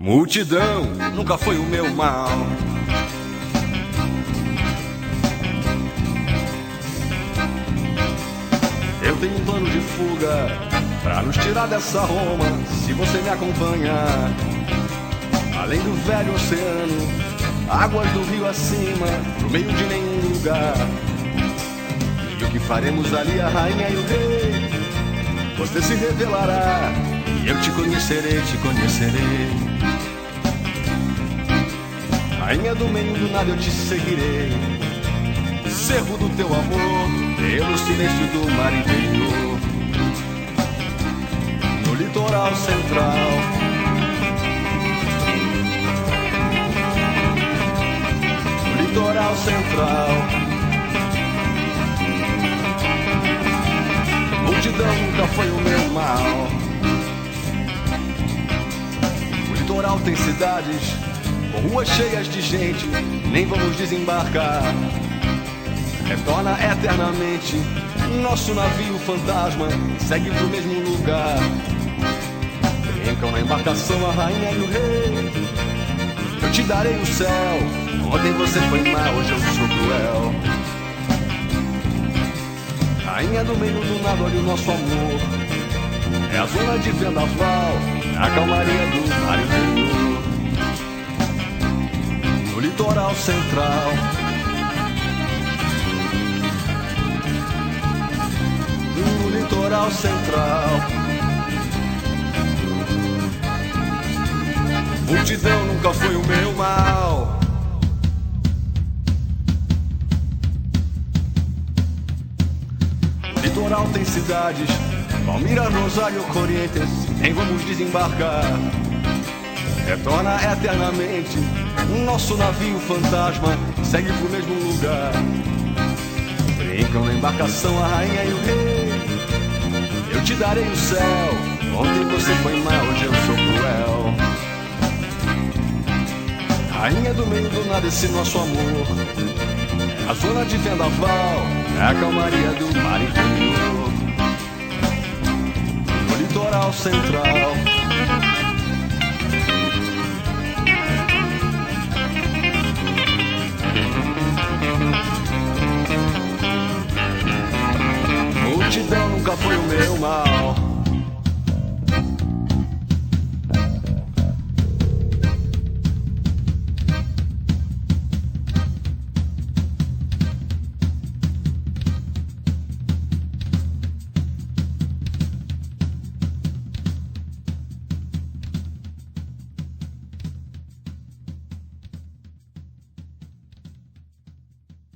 Multidão nunca foi o meu mal. Eu tenho um plano de fuga pra nos tirar dessa Roma, se você me acompanhar. Além do velho oceano, águas do rio acima, no meio de nenhum lugar. E o que faremos ali, a rainha e o rei? Você se revelará e eu te conhecerei, te conhecerei. Rainha do meio do nada eu te seguirei, cerro do teu amor, pelo silêncio do mar interior. No litoral central, no litoral central, multidão nunca foi o meu mal. O litoral tem cidades com ruas cheias de gente, nem vamos desembarcar. Retorna eternamente, nosso navio fantasma segue pro mesmo lugar. Brincam na embarcação a rainha e o rei, eu te darei o céu. Ontem você foi má, hoje eu sou cruel. Rainha do meio do nada, olha o nosso amor. É a zona de vendaval, a calmaria do mar interior. No litoral central, no litoral central, multidão nunca foi o meu mal. No litoral tem cidades, Palmira, Rosário, Corrientes, nem vamos desembarcar. Retorna eternamente, nosso navio fantasma segue pro mesmo lugar. Brincam na embarcação a rainha e o rei, eu te darei o céu. Ontem você foi má, hoje eu sou cruel. Rainha do meio do nada, esse nosso amor é a zona de vendaval, é a calmaria do mar interior. No litoral central,